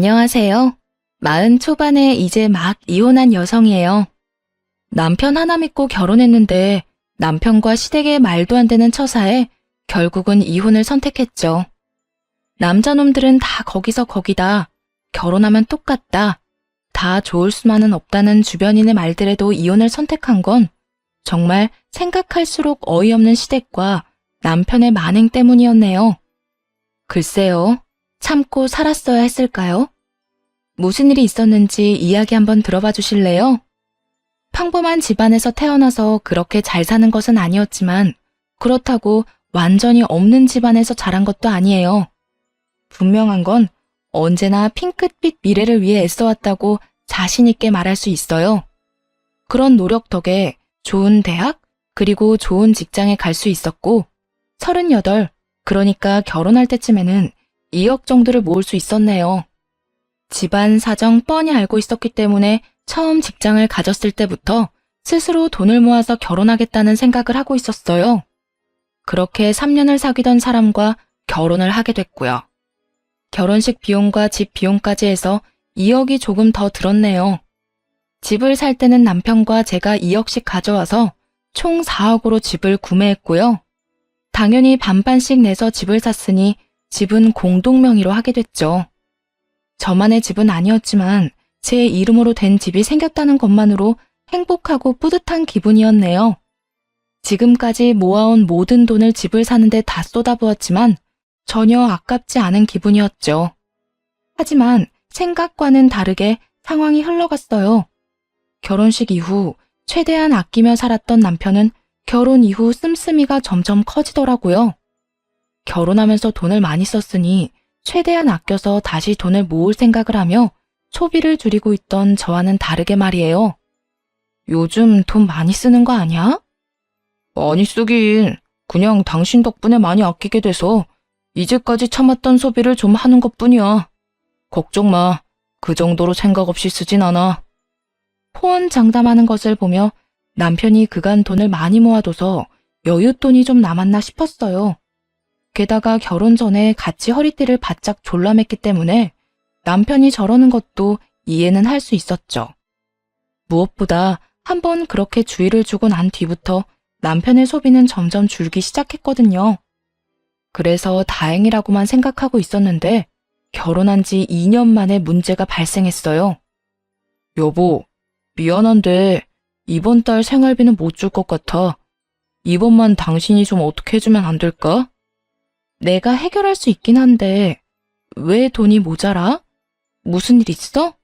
안녕하세요. 40 초반에 이제 막 이혼한 여성이에요. 남편 하나 믿고 결혼했는데 남편과 시댁의 말도 안 되는 처사에 결국은 이혼을 선택했죠. 남자놈들은 다 거기서 거기다. 결혼하면 똑같다. 다 좋을 수만은 없다는 주변인의 말들에도 이혼을 선택한 건 정말 생각할수록 어이없는 시댁과 남편의 만행 때문이었네요. 글쎄요. 참고 살았어야 했을까요? 무슨 일이 있었는지 이야기 한번 들어봐 주실래요? 평범한 집안에서 태어나서 그렇게 잘 사는 것은 아니었지만 그렇다고 완전히 없는 집안에서 자란 것도 아니에요. 분명한 건 언제나 핑크빛 미래를 위해 애써왔다고 자신 있게 말할 수 있어요. 그런 노력 덕에 좋은 대학 그리고 좋은 직장에 갈 수 있었고 38, 그러니까 결혼할 때쯤에는 2억 정도를 모을 수 있었네요. 집안 사정 뻔히 알고 있었기 때문에 처음 직장을 가졌을 때부터 스스로 돈을 모아서 결혼하겠다는 생각을 하고 있었어요. 그렇게 3년을 사귀던 사람과 결혼을 하게 됐고요. 결혼식 비용과 집 비용까지 해서 2억이 조금 더 들었네요. 집을 살 때는 남편과 제가 2억씩 가져와서 총 4억으로 집을 구매했고요. 당연히 반반씩 내서 집을 샀으니 집은 공동 명의로 하게 됐죠. 저만의 집은 아니었지만 제 이름으로 된 집이 생겼다는 것만으로 행복하고 뿌듯한 기분이었네요. 지금까지 모아온 모든 돈을 집을 사는데 다 쏟아부었지만 전혀 아깝지 않은 기분이었죠. 하지만 생각과는 다르게 상황이 흘러갔어요. 결혼식 이후 최대한 아끼며 살았던 남편은 결혼 이후 씀씀이가 점점 커지더라고요. 결혼하면서 돈을 많이 썼으니 최대한 아껴서 다시 돈을 모을 생각을 하며 소비를 줄이고 있던 저와는 다르게 말이에요. 요즘 돈 많이 쓰는 거 아니야? 많이 쓰긴. 그냥 당신 덕분에 많이 아끼게 돼서 이제까지 참았던 소비를 좀 하는 것뿐이야. 걱정 마. 그 정도로 생각 없이 쓰진 않아. 호언장담하는 것을 보며 남편이 그간 돈을 많이 모아둬서 여윳돈이 좀 남았나 싶었어요. 게다가 결혼 전에 같이 허리띠를 바짝 졸라맸기 때문에 남편이 저러는 것도 이해는 할 수 있었죠. 무엇보다 한번 그렇게 주의를 주고 난 뒤부터 남편의 소비는 점점 줄기 시작했거든요. 그래서 다행이라고만 생각하고 있었는데 결혼한 지 2년 만에 문제가 발생했어요. 여보, 미안한데 이번 달 생활비는 못 줄 것 같아. 이번만 당신이 좀 어떻게 해주면 안 될까? 내가 해결할 수 있긴 한데 왜 돈이 모자라? 무슨 일 있어?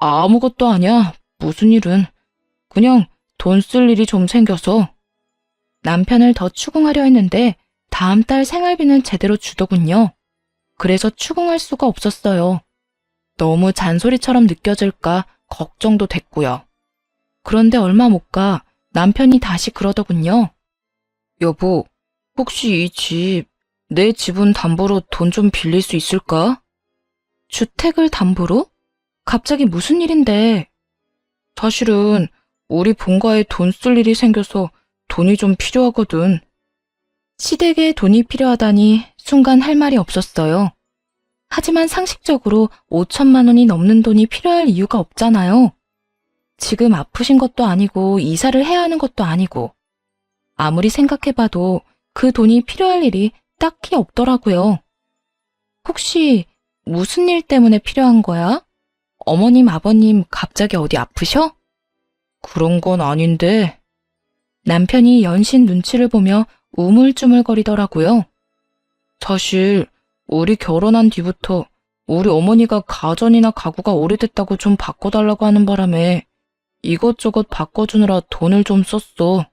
아무것도 아니야. 무슨 일은. 그냥 돈 쓸 일이 좀 생겨서. 남편을 더 추궁하려 했는데 다음 달 생활비는 제대로 주더군요. 그래서 추궁할 수가 없었어요. 너무 잔소리처럼 느껴질까 걱정도 됐고요. 그런데 얼마 못 가 남편이 다시 그러더군요. 여보, 혹시 이 집, 내 지분 담보로 돈 좀 빌릴 수 있을까? 주택을 담보로? 갑자기 무슨 일인데? 사실은 우리 본가에 돈 쓸 일이 생겨서 돈이 좀 필요하거든. 시댁에 돈이 필요하다니 순간 할 말이 없었어요. 하지만 상식적으로 5천만 원이 넘는 돈이 필요할 이유가 없잖아요. 지금 아프신 것도 아니고 이사를 해야 하는 것도 아니고 아무리 생각해봐도 그 돈이 필요할 일이 딱히 없더라고요. 혹시 무슨 일 때문에 필요한 거야? 어머님, 아버님 갑자기 어디 아프셔? 그런 건 아닌데. 남편이 연신 눈치를 보며 우물쭈물거리더라고요. 사실 우리 결혼한 뒤부터 우리 어머니가 가전이나 가구가 오래됐다고 좀 바꿔달라고 하는 바람에 이것저것 바꿔주느라 돈을 좀 썼어.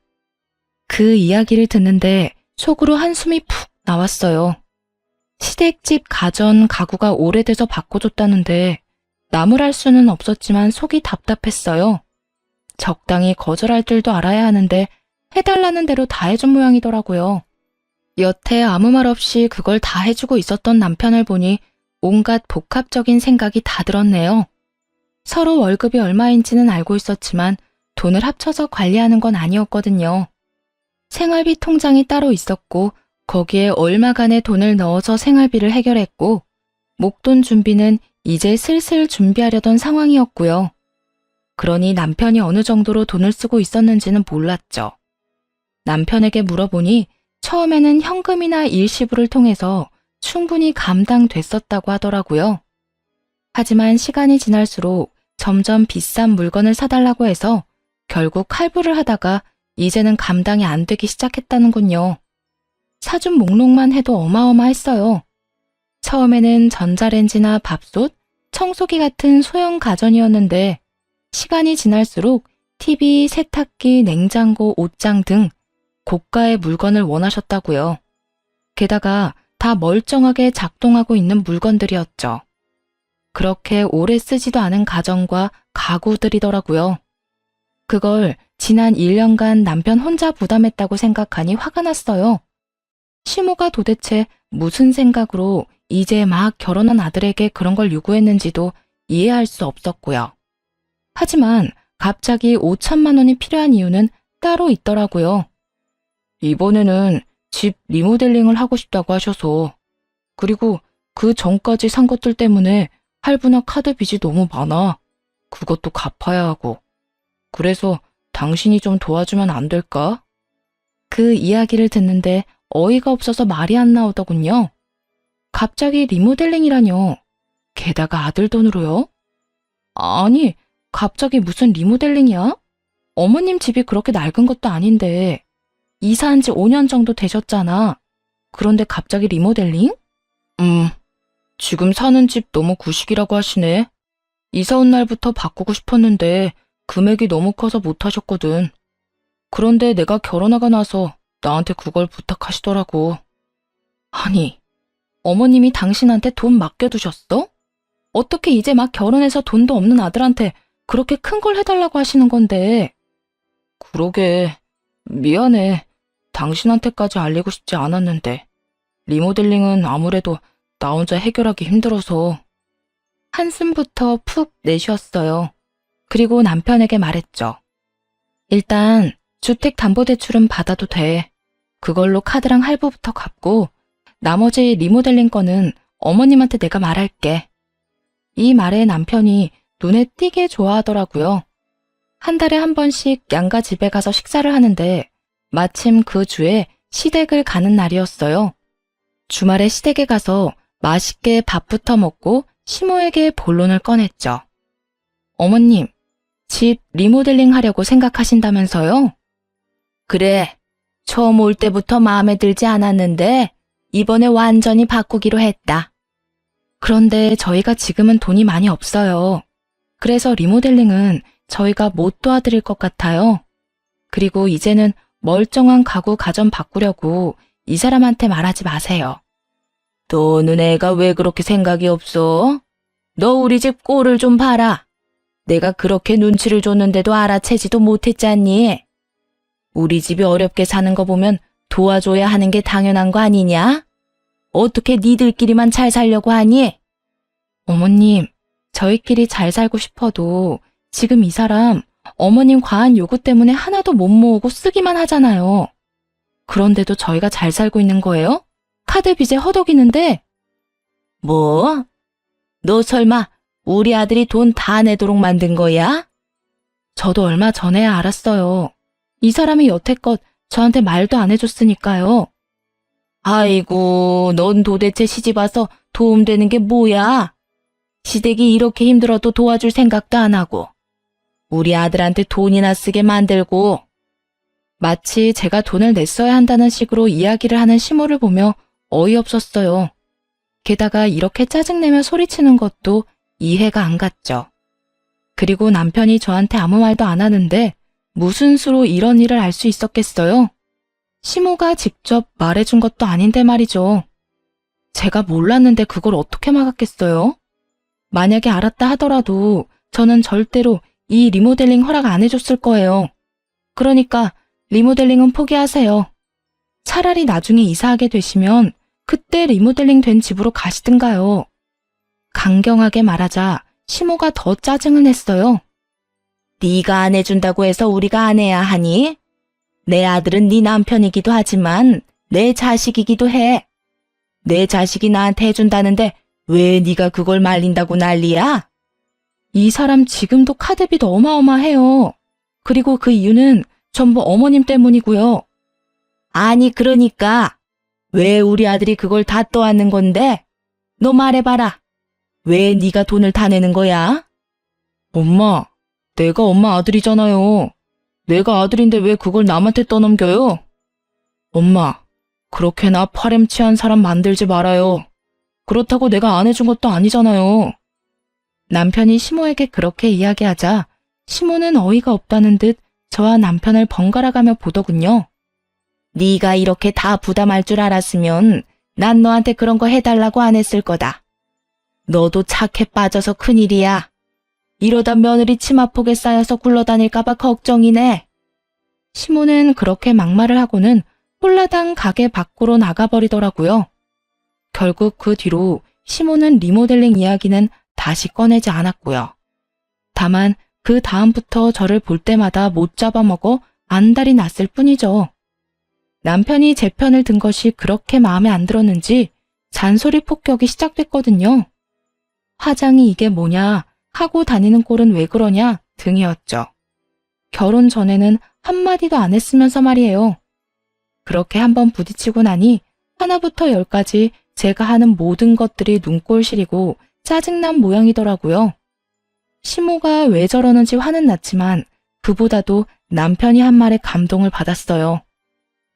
그 이야기를 듣는데 속으로 한숨이 푹 나왔어요. 시댁집 가전, 가구가 오래돼서 바꿔줬다는데 나무랄 수는 없었지만 속이 답답했어요. 적당히 거절할 줄도 알아야 하는데 해달라는 대로 다 해준 모양이더라고요. 여태 아무 말 없이 그걸 다 해주고 있었던 남편을 보니 온갖 복합적인 생각이 다 들었네요. 서로 월급이 얼마인지는 알고 있었지만 돈을 합쳐서 관리하는 건 아니었거든요. 생활비 통장이 따로 있었고 거기에 얼마간의 돈을 넣어서 생활비를 해결했고 목돈 준비는 이제 슬슬 준비하려던 상황이었고요. 그러니 남편이 어느 정도로 돈을 쓰고 있었는지는 몰랐죠. 남편에게 물어보니 처음에는 현금이나 일시불을 통해서 충분히 감당됐었다고 하더라고요. 하지만 시간이 지날수록 점점 비싼 물건을 사달라고 해서 결국 할부를 하다가 이제는 감당이 안 되기 시작했다는군요. 사준 목록만 해도 어마어마했어요. 처음에는 전자레인지나 밥솥, 청소기 같은 소형 가전이었는데 시간이 지날수록 TV, 세탁기, 냉장고, 옷장 등 고가의 물건을 원하셨다고요. 게다가 다 멀쩡하게 작동하고 있는 물건들이었죠. 그렇게 오래 쓰지도 않은 가전과 가구들이더라고요. 그걸 지난 1년간 남편 혼자 부담했다고 생각하니 화가 났어요. 시모가 도대체 무슨 생각으로 이제 막 결혼한 아들에게 그런 걸 요구했는지도 이해할 수 없었고요. 하지만 갑자기 5천만 원이 필요한 이유는 따로 있더라고요. 이번에는 집 리모델링을 하고 싶다고 하셔서, 그리고 그 전까지 산 것들 때문에 할부나 카드 빚이 너무 많아. 그것도 갚아야 하고. 그래서 당신이 좀 도와주면 안 될까? 그 이야기를 듣는데 어이가 없어서 말이 안 나오더군요. 갑자기 리모델링이라뇨. 게다가 아들 돈으로요? 아니, 갑자기 무슨 리모델링이야? 어머님 집이 그렇게 낡은 것도 아닌데 이사한 지 5년 정도 되셨잖아. 그런데 갑자기 리모델링? 지금 사는 집 너무 구식이라고 하시네. 이사 온 날부터 바꾸고 싶었는데 금액이 너무 커서 못하셨거든. 그런데 내가 결혼하고 나서 나한테 그걸 부탁하시더라고. 아니, 어머님이 당신한테 돈 맡겨두셨어? 어떻게 이제 막 결혼해서 돈도 없는 아들한테 그렇게 큰 걸 해달라고 하시는 건데. 그러게, 미안해. 당신한테까지 알리고 싶지 않았는데. 리모델링은 아무래도 나 혼자 해결하기 힘들어서. 한숨부터 푹 내쉬었어요. 그리고 남편에게 말했죠. 일단 주택담보대출은 받아도 돼. 그걸로 카드랑 할부부터 갚고 나머지 리모델링 거는 어머님한테 내가 말할게. 이 말에 남편이 눈에 띄게 좋아하더라고요. 한 달에 한 번씩 양가 집에 가서 식사를 하는데 마침 그 주에 시댁을 가는 날이었어요. 주말에 시댁에 가서 맛있게 밥부터 먹고 시모에게 본론을 꺼냈죠. 어머님, 집 리모델링 하려고 생각하신다면서요? 그래, 처음 올 때부터 마음에 들지 않았는데 이번에 완전히 바꾸기로 했다. 그런데 저희가 지금은 돈이 많이 없어요. 그래서 리모델링은 저희가 못 도와드릴 것 같아요. 그리고 이제는 멀쩡한 가구 가전 바꾸려고 이 사람한테 말하지 마세요. 너는 애가 왜 그렇게 생각이 없어? 너 우리 집 꼴을 좀 봐라. 내가 그렇게 눈치를 줬는데도 알아채지도 못했잖니. 우리 집이 어렵게 사는 거 보면 도와줘야 하는 게 당연한 거 아니냐? 어떻게 니들끼리만 잘 살려고 하니? 어머님, 저희끼리 잘 살고 싶어도 지금 이 사람 어머님 과한 요구 때문에 하나도 못 모으고 쓰기만 하잖아요. 그런데도 저희가 잘 살고 있는 거예요? 카드 빚에 허덕이는데. 뭐? 너 설마 우리 아들이 돈 다 내도록 만든 거야? 저도 얼마 전에야 알았어요. 이 사람이 여태껏 저한테 말도 안 해줬으니까요. 아이고, 넌 도대체 시집 와서 도움되는 게 뭐야? 시댁이 이렇게 힘들어도 도와줄 생각도 안 하고 우리 아들한테 돈이나 쓰게 만들고. 마치 제가 돈을 냈어야 한다는 식으로 이야기를 하는 시모를 보며 어이없었어요. 게다가 이렇게 짜증내며 소리치는 것도 이해가 안 갔죠. 그리고 남편이 저한테 아무 말도 안 하는데 무슨 수로 이런 일을 알 수 있었겠어요? 시모가 직접 말해준 것도 아닌데 말이죠. 제가 몰랐는데 그걸 어떻게 막았겠어요? 만약에 알았다 하더라도 저는 절대로 이 리모델링 허락 안 해줬을 거예요. 그러니까 리모델링은 포기하세요. 차라리 나중에 이사하게 되시면 그때 리모델링 된 집으로 가시든가요. 강경하게 말하자 시모가 더 짜증을 냈어요. 네가 안 해준다고 해서 우리가 안 해야 하니? 내 아들은 네 남편이기도 하지만 내 자식이기도 해. 내 자식이 나한테 해준다는데 왜 네가 그걸 말린다고 난리야? 이 사람 지금도 카드빚 어마어마해요. 그리고 그 이유는 전부 어머님 때문이고요. 아니 그러니까 왜 우리 아들이 그걸 다 떠안는 건데? 너 말해봐라. 왜 네가 돈을 다 내는 거야? 엄마, 내가 엄마 아들이잖아요. 내가 아들인데 왜 그걸 남한테 떠넘겨요? 엄마, 그렇게 나 파렴치한 사람 만들지 말아요. 그렇다고 내가 안 해준 것도 아니잖아요. 남편이 시모에게 그렇게 이야기하자 시모는 어이가 없다는 듯 저와 남편을 번갈아가며 보더군요. 네가 이렇게 다 부담할 줄 알았으면 난 너한테 그런 거 해달라고 안 했을 거다. 너도 착해 빠져서 큰일이야. 이러다 며느리 치마폭에 쌓여서 굴러다닐까봐 걱정이네. 시모는 그렇게 막말을 하고는 홀라당 가게 밖으로 나가버리더라고요. 결국 그 뒤로 시모는 리모델링 이야기는 다시 꺼내지 않았고요. 다만 그 다음부터 저를 볼 때마다 못 잡아먹어 안달이 났을 뿐이죠. 남편이 제 편을 든 것이 그렇게 마음에 안 들었는지 잔소리 폭격이 시작됐거든요. 화장이 이게 뭐냐, 하고 다니는 꼴은 왜 그러냐 등이었죠. 결혼 전에는 한마디도 안 했으면서 말이에요. 그렇게 한번 부딪히고 나니 하나부터 열까지 제가 하는 모든 것들이 눈꼴 시리고 짜증난 모양이더라고요. 시모가 왜 저러는지 화는 났지만 그보다도 남편이 한 말에 감동을 받았어요.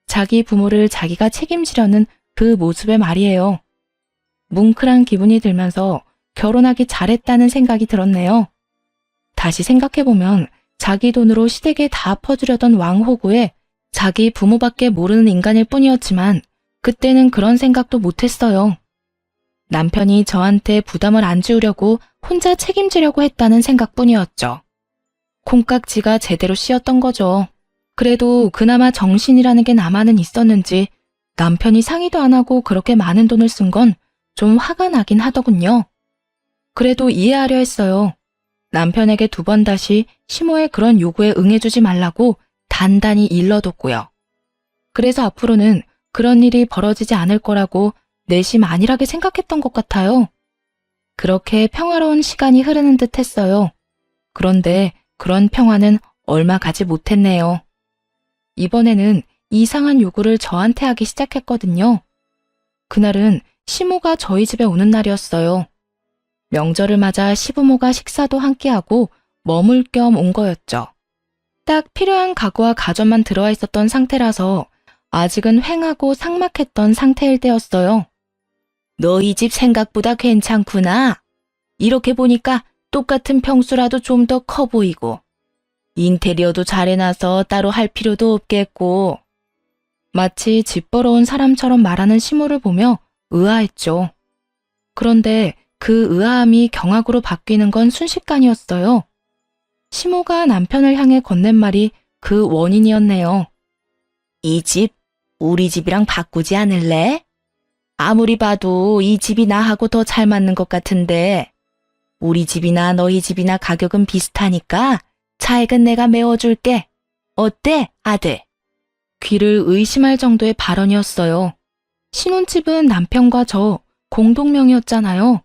자기 부모를 자기가 책임지려는 그 모습에 말이에요. 뭉클한 기분이 들면서 결혼하기 잘했다는 생각이 들었네요. 다시 생각해보면 자기 돈으로 시댁에 다 퍼주려던 왕호구에 자기 부모밖에 모르는 인간일 뿐이었지만 그때는 그런 생각도 못했어요. 남편이 저한테 부담을 안 지우려고 혼자 책임지려고 했다는 생각뿐이었죠. 콩깍지가 제대로 씌었던 거죠. 그래도 그나마 정신이라는 게 나만은 있었는지 남편이 상의도 안 하고 그렇게 많은 돈을 쓴 건 좀 화가 나긴 하더군요. 그래도 이해하려 했어요. 남편에게 2번 다시 시모의 그런 요구에 응해주지 말라고 단단히 일러뒀고요. 그래서 앞으로는 그런 일이 벌어지지 않을 거라고 내심 안일하게 생각했던 것 같아요. 그렇게 평화로운 시간이 흐르는 듯 했어요. 그런데 그런 평화는 얼마 가지 못했네요. 이번에는 이상한 요구를 저한테 하기 시작했거든요. 그날은 시모가 저희 집에 오는 날이었어요. 명절을 맞아 시부모가 식사도 함께하고 머물 겸 온 거였죠. 딱 필요한 가구와 가전만 들어와 있었던 상태라서 아직은 휑하고 삭막했던 상태일 때였어요. 너희 집 생각보다 괜찮구나. 이렇게 보니까 똑같은 평수라도 좀 더 커 보이고 인테리어도 잘 해놔서 따로 할 필요도 없겠고. 마치 집 보러 온 사람처럼 말하는 시모를 보며 의아했죠. 그런데 그 의아함이 경악으로 바뀌는 건 순식간이었어요. 시모가 남편을 향해 건넨 말이 그 원인이었네요. 이 집, 우리 집이랑 바꾸지 않을래? 아무리 봐도 이 집이 나하고 더 잘 맞는 것 같은데 우리 집이나 너희 집이나 가격은 비슷하니까 차액은 내가 메워줄게. 어때, 아들? 귀를 의심할 정도의 발언이었어요. 신혼집은 남편과 저 공동명의였잖아요.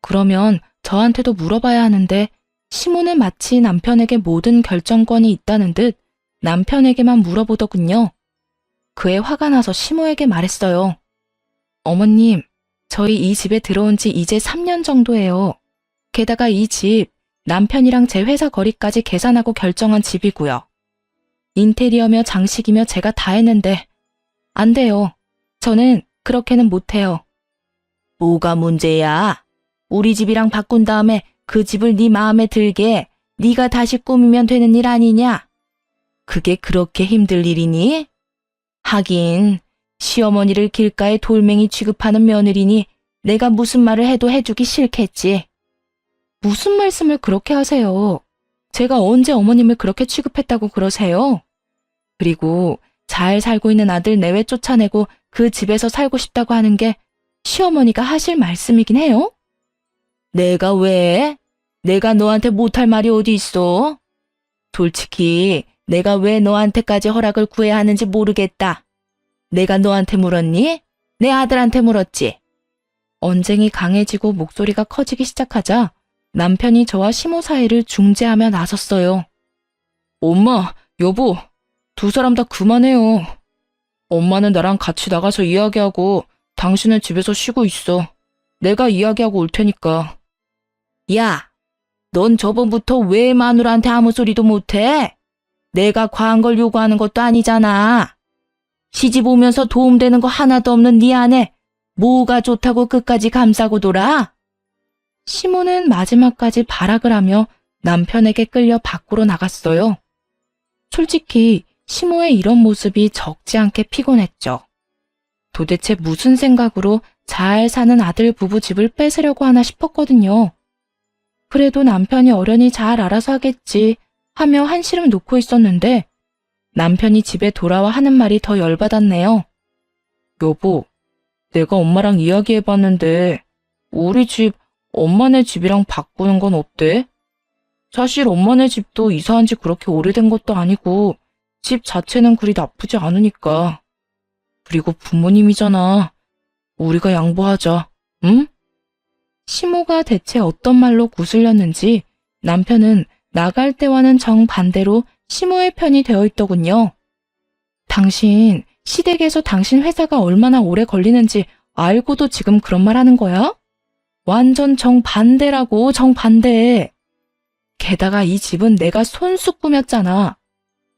그러면 저한테도 물어봐야 하는데 시모는 마치 남편에게 모든 결정권이 있다는 듯 남편에게만 물어보더군요. 그에 화가 나서 시모에게 말했어요. 어머님, 저희 이 집에 들어온 지 이제 3년 정도예요. 게다가 이 집 남편이랑 제 회사 거리까지 계산하고 결정한 집이고요. 인테리어며 장식이며 제가 다 했는데 안 돼요. 저는 그렇게는 못해요. 뭐가 문제야? 우리 집이랑 바꾼 다음에 그 집을 네 마음에 들게 네가 다시 꾸미면 되는 일 아니냐? 그게 그렇게 힘들 일이니? 하긴 시어머니를 길가에 돌멩이 취급하는 며느리니 내가 무슨 말을 해도 해주기 싫겠지. 무슨 말씀을 그렇게 하세요? 제가 언제 어머님을 그렇게 취급했다고 그러세요? 그리고 잘 살고 있는 아들 내외 쫓아내고 그 집에서 살고 싶다고 하는 게 시어머니가 하실 말씀이긴 해요? 내가 왜? 내가 너한테 못할 말이 어디 있어? 솔직히 내가 왜 너한테까지 허락을 구해야 하는지 모르겠다. 내가 너한테 물었니? 내 아들한테 물었지. 언쟁이 강해지고 목소리가 커지기 시작하자 남편이 저와 시모 사이를 중재하며 나섰어요. 엄마, 여보, 두 사람 다 그만해요. 엄마는 나랑 같이 나가서 이야기하고 당신은 집에서 쉬고 있어. 내가 이야기하고 올 테니까. 야, 넌 저번부터 왜 마누라한테 아무 소리도 못해? 내가 과한 걸 요구하는 것도 아니잖아. 시집 오면서 도움되는 거 하나도 없는 네 아내, 뭐가 좋다고 끝까지 감싸고 돌아? 시모는 마지막까지 발악을 하며 남편에게 끌려 밖으로 나갔어요. 솔직히 시모의 이런 모습이 적지 않게 피곤했죠. 도대체 무슨 생각으로 잘 사는 아들 부부 집을 뺏으려고 하나 싶었거든요. 그래도 남편이 어련히 잘 알아서 하겠지 하며 한시름 놓고 있었는데 남편이 집에 돌아와 하는 말이 더 열받았네요. 여보, 내가 엄마랑 이야기해봤는데 우리 집 엄마네 집이랑 바꾸는 건 어때? 사실 엄마네 집도 이사한 지 그렇게 오래된 것도 아니고 집 자체는 그리 나쁘지 않으니까. 그리고 부모님이잖아. 우리가 양보하자, 응? 시모가 대체 어떤 말로 구슬렸는지 남편은 나갈 때와는 정반대로 시모의 편이 되어 있더군요. 당신, 시댁에서 당신 회사가 얼마나 오래 걸리는지 알고도 지금 그런 말 하는 거야? 완전 정반대라고, 정반대. 게다가 이 집은 내가 손수 꾸몄잖아.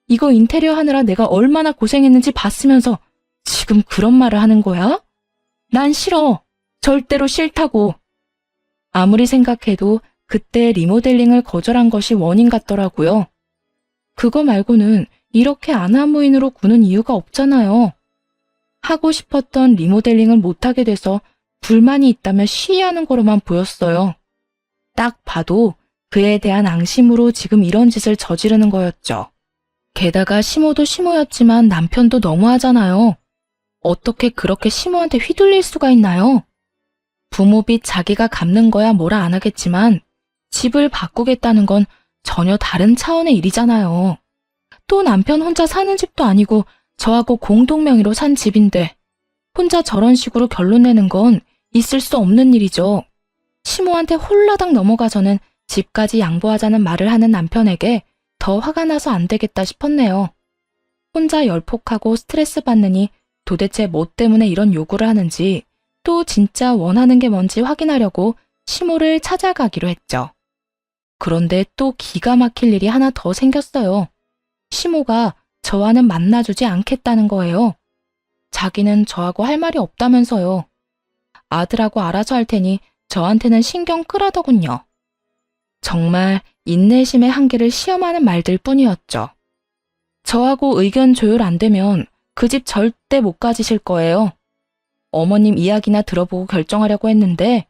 이거 인테리어 하느라 내가 얼마나 고생했는지 봤으면서 지금 그런 말을 하는 거야? 난 싫어. 절대로 싫다고. 아무리 생각해도 그때 리모델링을 거절한 것이 원인 같더라고요. 그거 말고는 이렇게 아나무인으로 구는 이유가 없잖아요. 하고 싶었던 리모델링을 못하게 돼서 불만이 있다며 시위하는 거로만 보였어요. 딱 봐도 그에 대한 앙심으로 지금 이런 짓을 저지르는 거였죠. 게다가 시모도 시모였지만 남편도 너무하잖아요. 어떻게 그렇게 시모한테 휘둘릴 수가 있나요? 부모빚 자기가 갚는 거야 뭐라 안 하겠지만 집을 바꾸겠다는 건 전혀 다른 차원의 일이잖아요. 또 남편 혼자 사는 집도 아니고 저하고 공동명의로 산 집인데 혼자 저런 식으로 결론 내는 건 있을 수 없는 일이죠. 시모한테 홀라당 넘어가서는 집까지 양보하자는 말을 하는 남편에게 더 화가 나서 안 되겠다 싶었네요. 혼자 열폭하고 스트레스 받느니 도대체 뭐 때문에 이런 요구를 하는지 또 진짜 원하는 게 뭔지 확인하려고 시모를 찾아가기로 했죠. 그런데 또 기가 막힐 일이 하나 더 생겼어요. 시모가 저와는 만나주지 않겠다는 거예요. 자기는 저하고 할 말이 없다면서요. 아들하고 알아서 할 테니 저한테는 신경 끄라더군요. 정말 인내심의 한계를 시험하는 말들 뿐이었죠. 저하고 의견 조율 안 되면 그 집 절대 못 가지실 거예요. 어머님 이야기나 들어보고 결정하려고 했는데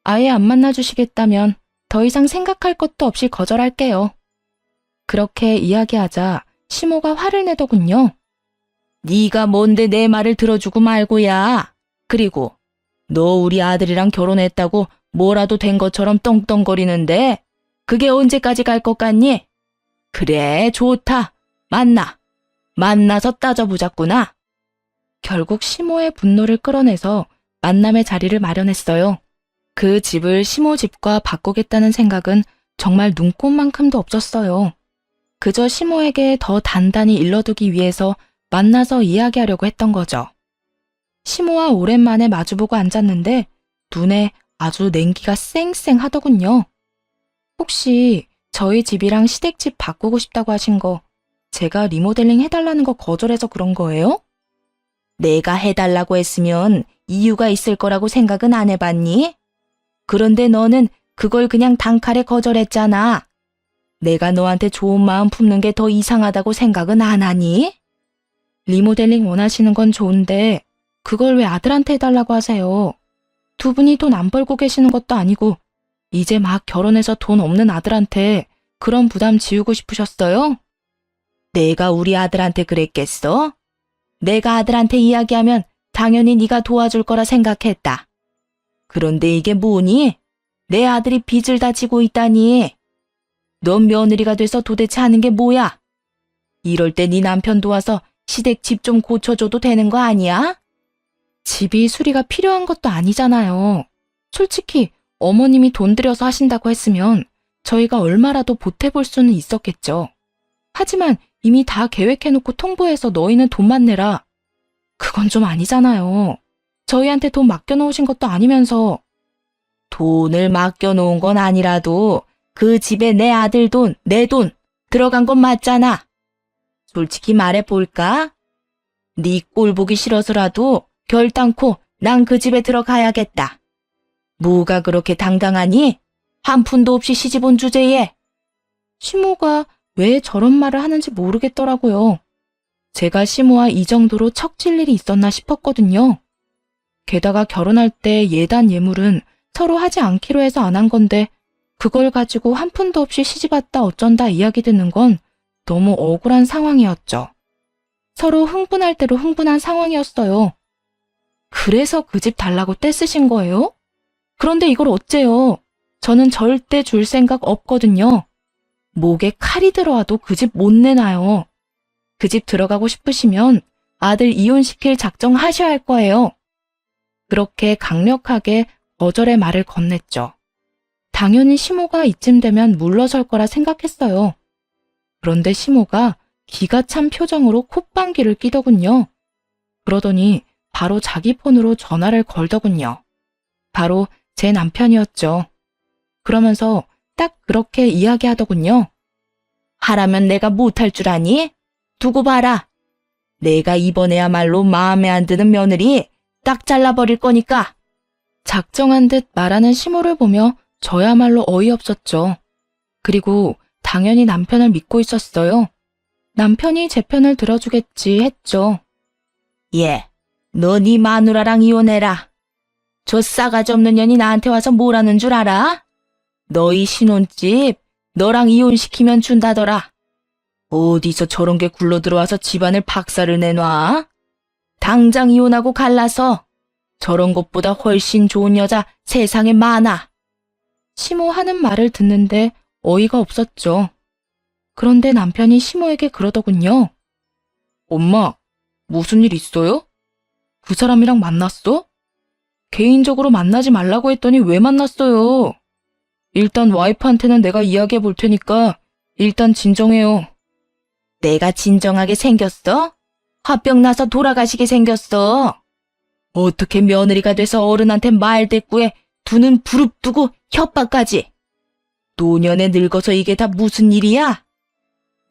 아예 안 만나주시겠다면 더 이상 생각할 것도 없이 거절할게요. 그렇게 이야기하자 시모가 화를 내더군요. 네가 뭔데 내 말을 들어주고 말고야. 그리고 너 우리 아들이랑 결혼했다고 뭐라도 된 것처럼 떵떵거리는데 그게 언제까지 갈 것 같니? 그래, 좋다. 만나서 따져보자꾸나. 결국 시모의 분노를 끌어내서 만남의 자리를 마련했어요. 그 집을 시모 집과 바꾸겠다는 생각은 정말 눈꼽만큼도 없었어요. 그저 시모에게 더 단단히 일러두기 위해서 만나서 이야기하려고 했던 거죠. 시모와 오랜만에 마주보고 앉았는데 눈에 아주 냉기가 쌩쌩하더군요. 혹시 저희 집이랑 시댁집 바꾸고 싶다고 하신 거 제가 리모델링 해달라는 거 거절해서 그런 거예요? 내가 해달라고 했으면 이유가 있을 거라고 생각은 안 해봤니? 그런데 너는 그걸 그냥 단칼에 거절했잖아. 내가 너한테 좋은 마음 품는 게 더 이상하다고 생각은 안 하니? 리모델링 원하시는 건 좋은데 그걸 왜 아들한테 해달라고 하세요? 두 분이 돈 안 벌고 계시는 것도 아니고 이제 막 결혼해서 돈 없는 아들한테 그런 부담 지우고 싶으셨어요? 내가 우리 아들한테 그랬겠어? 내가 아들한테 이야기하면 당연히 네가 도와줄 거라 생각했다. 그런데 이게 뭐니? 내 아들이 빚을 다 지고 있다니. 넌 며느리가 돼서 도대체 하는 게 뭐야? 이럴 때 네 남편 도와서 시댁 집 좀 고쳐줘도 되는 거 아니야? 집이 수리가 필요한 것도 아니잖아요. 솔직히 어머님이 돈 들여서 하신다고 했으면 저희가 얼마라도 보태볼 수는 있었겠죠. 하지만 이미 다 계획해놓고 통보해서 너희는 돈만 내라. 그건 좀 아니잖아요. 저희한테 돈 맡겨놓으신 것도 아니면서. 돈을 맡겨놓은 건 아니라도 그 집에 내 아들 돈, 내 돈 들어간 건 맞잖아. 솔직히 말해볼까? 네 꼴 보기 싫어서라도 결단코 난 그 집에 들어가야겠다. 뭐가 그렇게 당당하니? 한 푼도 없이 시집 온 주제에. 시모가 왜 저런 말을 하는지 모르겠더라고요. 제가 시모와 이 정도로 척질 일이 있었나 싶었거든요. 게다가 결혼할 때 예단 예물은 서로 하지 않기로 해서 안 한 건데 그걸 가지고 한 푼도 없이 시집 왔다 어쩐다 이야기 듣는 건 너무 억울한 상황이었죠. 서로 흥분할 대로 흥분한 상황이었어요. 그래서 그 집 달라고 떼쓰신 거예요? 그런데 이걸 어째요? 저는 절대 줄 생각 없거든요. 목에 칼이 들어와도 그 집 못 내놔요. 그 집 들어가고 싶으시면 아들 이혼시킬 작정하셔야 할 거예요. 그렇게 강력하게 거절의 말을 건넸죠. 당연히 시모가 이쯤 되면 물러설 거라 생각했어요. 그런데 시모가 기가 찬 표정으로 콧방귀를 끼더군요. 그러더니 바로 자기 폰으로 전화를 걸더군요. 바로 제 남편이었죠. 그러면서 딱 그렇게 이야기하더군요. 하라면 내가 못할 줄 아니? 두고 봐라. 내가 이번에야말로 마음에 안 드는 며느리 딱 잘라버릴 거니까. 작정한 듯 말하는 시모를 보며 저야말로 어이없었죠. 그리고 당연히 남편을 믿고 있었어요. 남편이 제 편을 들어주겠지 했죠. 예, 너 네 마누라랑 이혼해라. 저 싸가지 없는 년이 나한테 와서 뭐라는 줄 알아? 너희 신혼집 너랑 이혼시키면 준다더라. 어디서 저런 게 굴러들어와서 집안을 박살을 내놔? 당장 이혼하고 갈라서. 저런 것보다 훨씬 좋은 여자 세상에 많아. 시모 하는 말을 듣는데 어이가 없었죠. 그런데 남편이 시모에게 그러더군요. 엄마, 무슨 일 있어요? 그 사람이랑 만났어? 개인적으로 만나지 말라고 했더니 왜 만났어요? 일단 와이프한테는 내가 이야기해 볼 테니까 일단 진정해요. 내가 진정하게 생겼어? 화병 나서 돌아가시게 생겼어. 어떻게 며느리가 돼서 어른한테 말대꾸에 두 눈 부릅뜨고 협박까지. 노년에 늙어서 이게 다 무슨 일이야?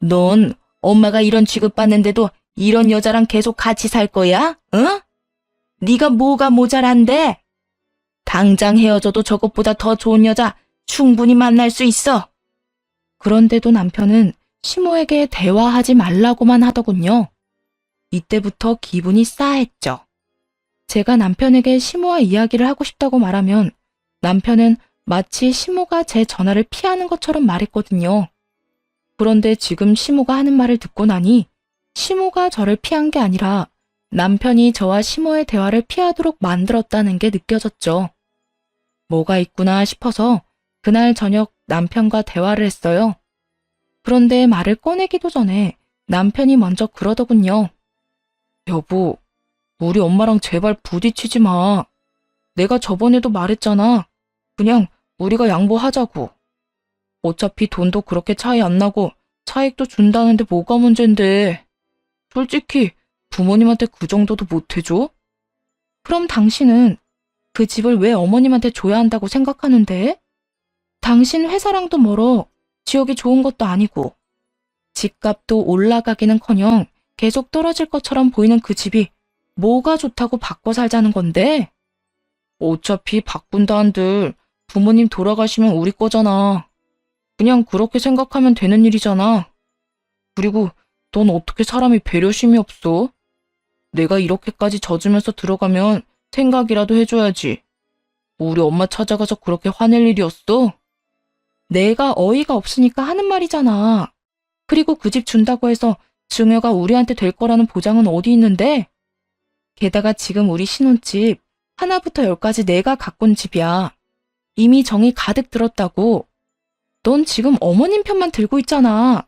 넌 엄마가 이런 취급받는데도 이런 여자랑 계속 같이 살 거야? 응? 네가 뭐가 모자란데? 당장 헤어져도 저것보다 더 좋은 여자 충분히 만날 수 있어. 그런데도 남편은 시모에게 대화하지 말라고만 하더군요. 이때부터 기분이 싸했죠. 제가 남편에게 시모와 이야기를 하고 싶다고 말하면 남편은 마치 시모가 제 전화를 피하는 것처럼 말했거든요. 그런데 지금 시모가 하는 말을 듣고 나니 시모가 저를 피한 게 아니라 남편이 저와 시모의 대화를 피하도록 만들었다는 게 느껴졌죠. 뭐가 있구나 싶어서 그날 저녁 남편과 대화를 했어요. 그런데 말을 꺼내기도 전에 남편이 먼저 그러더군요. 여보, 우리 엄마랑 제발 부딪히지 마. 내가 저번에도 말했잖아. 그냥 우리가 양보하자고. 어차피 돈도 그렇게 차이 안 나고 차익도 준다는데 뭐가 문제인데. 솔직히 부모님한테 그 정도도 못 해줘? 그럼 당신은 그 집을 왜 어머님한테 줘야 한다고 생각하는데? 당신 회사랑도 멀어. 지역이 좋은 것도 아니고. 집값도 올라가기는커녕 계속 떨어질 것처럼 보이는 그 집이 뭐가 좋다고 바꿔 살자는 건데? 어차피 바꾼다 한들 부모님 돌아가시면 우리 거잖아. 그냥 그렇게 생각하면 되는 일이잖아. 그리고 넌 어떻게 사람이 배려심이 없어? 내가 이렇게까지 져주면서 들어가면 생각이라도 해줘야지. 우리 엄마 찾아가서 그렇게 화낼 일이었어? 내가 어이가 없으니까 하는 말이잖아. 그리고 그 집 준다고 해서 증여가 우리한테 될 거라는 보장은 어디 있는데? 게다가 지금 우리 신혼집 하나부터 열까지 내가 가꾼 집이야. 이미 정이 가득 들었다고. 넌 지금 어머님 편만 들고 있잖아.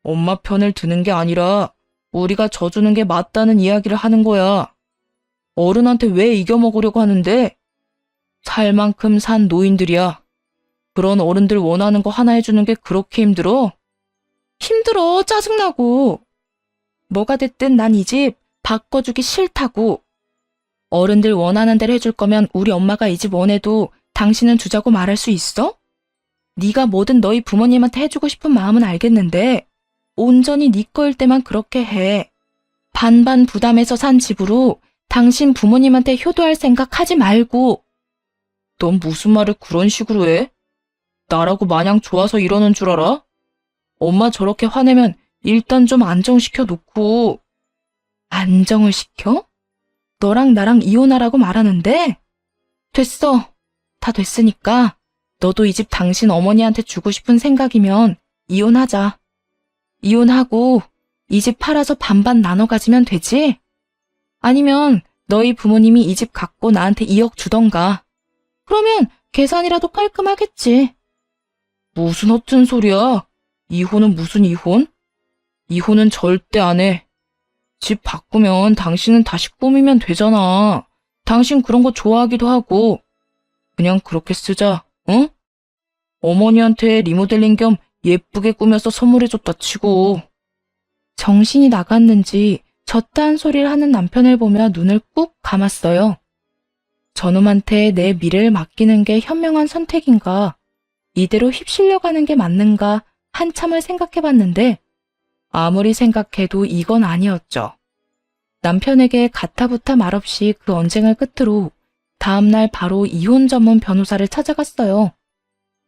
엄마 편을 드는 게 아니라 우리가 져주는 게 맞다는 이야기를 하는 거야. 어른한테 왜 이겨먹으려고 하는데? 살 만큼 산 노인들이야. 그런 어른들 원하는 거 하나 해주는 게 그렇게 힘들어? 힘들어, 짜증나고. 뭐가 됐든 난 이 집 바꿔주기 싫다고. 어른들 원하는 대로 해줄 거면 우리 엄마가 이 집 원해도 당신은 주자고 말할 수 있어? 네가 뭐든 너희 부모님한테 해주고 싶은 마음은 알겠는데 온전히 네 거일 때만 그렇게 해. 반반 부담해서 산 집으로 당신 부모님한테 효도할 생각 하지 말고. 넌 무슨 말을 그런 식으로 해? 나라고 마냥 좋아서 이러는 줄 알아? 엄마 저렇게 화내면 일단 좀 안정시켜 놓고. 안정을 시켜? 너랑 나랑 이혼하라고 말하는데? 됐어. 다 됐으니까 너도 이 집 당신 어머니한테 주고 싶은 생각이면 이혼하자. 이혼하고 이 집 팔아서 반반 나눠 가지면 되지? 아니면 너희 부모님이 이 집 갖고 나한테 2억 주던가. 그러면 계산이라도 깔끔하겠지. 무슨 허튼 소리야. 이혼은 무슨 이혼? 이혼은 절대 안 해. 집 바꾸면 당신은 다시 꾸미면 되잖아. 당신 그런 거 좋아하기도 하고. 그냥 그렇게 쓰자, 응? 어머니한테 리모델링 겸 예쁘게 꾸며서 선물해줬다 치고. 정신이 나갔는지 젖다한 소리를 하는 남편을 보며 눈을 꾹 감았어요. 저놈한테 내 미래를 맡기는 게 현명한 선택인가, 이대로 휩쓸려 가는 게 맞는가 한참을 생각해봤는데 아무리 생각해도 이건 아니었죠. 남편에게 가타부타 말없이 그 언쟁을 끝으로 다음날 바로 이혼 전문 변호사를 찾아갔어요.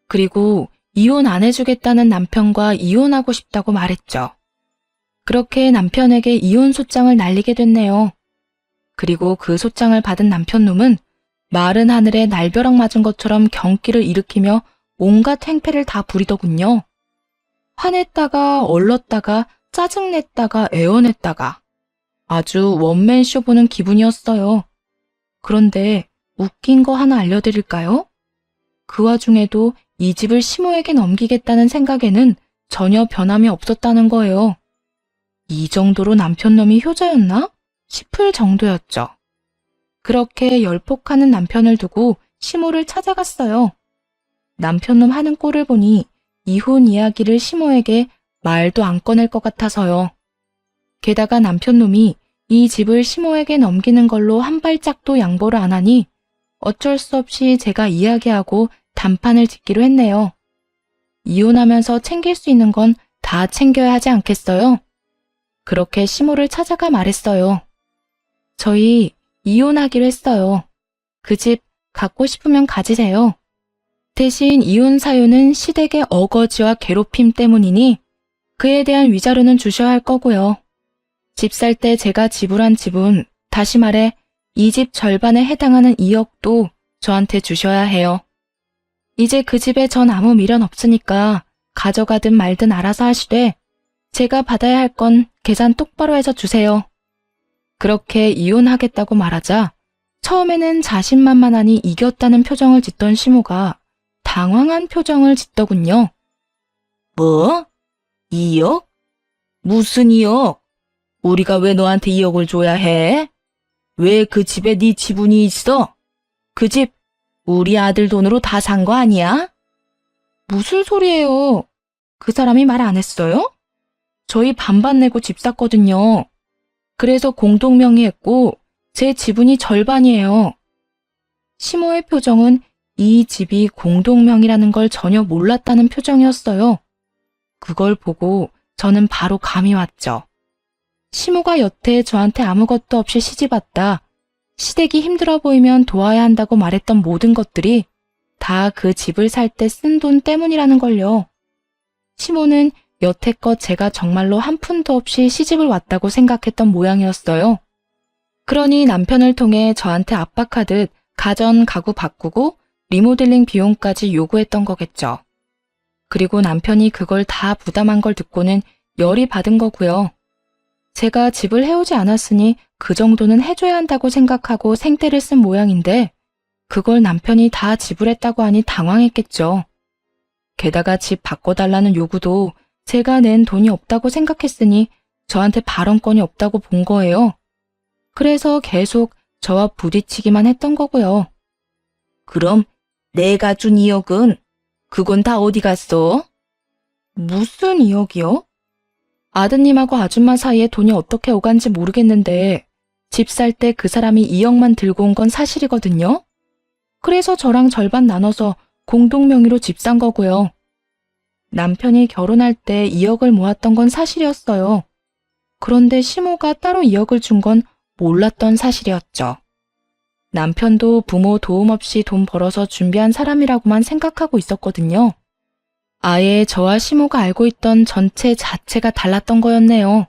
그리고 이혼 안 해주겠다는 남편과 이혼하고 싶다고 말했죠. 그렇게 남편에게 이혼 소장을 날리게 됐네요. 그리고 그 소장을 받은 남편놈은 마른 하늘에 날벼락 맞은 것처럼 경기를 일으키며 온갖 행패를 다 부리더군요. 화냈다가 얼렀다가 짜증냈다가 애원했다가 아주 원맨쇼 보는 기분이었어요. 그런데 웃긴 거 하나 알려드릴까요? 그 와중에도 이 집을 시모에게 넘기겠다는 생각에는 전혀 변함이 없었다는 거예요. 이 정도로 남편놈이 효자였나 싶을 정도였죠. 그렇게 열폭하는 남편을 두고 시모를 찾아갔어요. 남편놈 하는 꼴을 보니 이혼 이야기를 시모에게 말도 안 꺼낼 것 같아서요. 게다가 남편놈이 이 집을 시모에게 넘기는 걸로 한 발짝도 양보를 안 하니 어쩔 수 없이 제가 이야기하고 단판을 짓기로 했네요. 이혼하면서 챙길 수 있는 건 다 챙겨야 하지 않겠어요? 그렇게 시모를 찾아가 말했어요. 저희 이혼하기로 했어요. 그 집 갖고 싶으면 가지세요. 대신 이혼 사유는 시댁의 어거지와 괴롭힘 때문이니 그에 대한 위자료는 주셔야 할 거고요. 집 살 때 제가 지불한 집은 다시 말해 이 집 절반에 해당하는 2억도 저한테 주셔야 해요. 이제 그 집에 전 아무 미련 없으니까 가져가든 말든 알아서 하시되 제가 받아야 할 건 계산 똑바로 해서 주세요. 그렇게 이혼하겠다고 말하자 처음에는 자신만만하니 이겼다는 표정을 짓던 시모가 당황한 표정을 짓더군요. 뭐? 2억? 무슨 2억? 우리가 왜 너한테 2억을 줘야 해? 왜 그 집에 네 지분이 있어? 그 집 우리 아들 돈으로 다 산 거 아니야? 무슨 소리예요? 그 사람이 말 안 했어요? 저희 반반 내고 집 샀거든요. 그래서 공동명의했고 제 지분이 절반이에요. 시모의 표정은 이 집이 공동명의라는 걸 전혀 몰랐다는 표정이었어요. 그걸 보고 저는 바로 감이 왔죠. 시모가 여태 저한테 아무것도 없이 시집왔다, 시댁이 힘들어 보이면 도와야 한다고 말했던 모든 것들이 다 그 집을 살 때 쓴 돈 때문이라는 걸요. 시모는 여태껏 제가 정말로 한 푼도 없이 시집을 왔다고 생각했던 모양이었어요. 그러니 남편을 통해 저한테 압박하듯 가전 가구 바꾸고 리모델링 비용까지 요구했던 거겠죠. 그리고 남편이 그걸 다 부담한 걸 듣고는 열이 받은 거고요. 제가 집을 해오지 않았으니 그 정도는 해줘야 한다고 생각하고 생떼를 쓴 모양인데 그걸 남편이 다 지불했다고 하니 당황했겠죠. 게다가 집 바꿔달라는 요구도 제가 낸 돈이 없다고 생각했으니 저한테 발언권이 없다고 본 거예요. 그래서 계속 저와 부딪히기만 했던 거고요. 그럼 내가 준 2억은 그건 다 어디 갔어? 무슨 2억이요? 아드님하고 아줌마 사이에 돈이 어떻게 오간지 모르겠는데 집 살 때 그 사람이 2억만 들고 온 건 사실이거든요. 그래서 저랑 절반 나눠서 공동 명의로 집 산 거고요. 남편이 결혼할 때 2억을 모았던 건 사실이었어요. 그런데 시모가 따로 2억을 준 건 몰랐던 사실이었죠. 남편도 부모 도움 없이 돈 벌어서 준비한 사람이라고만 생각하고 있었거든요. 아예 저와 시모가 알고 있던 전체 자체가 달랐던 거였네요.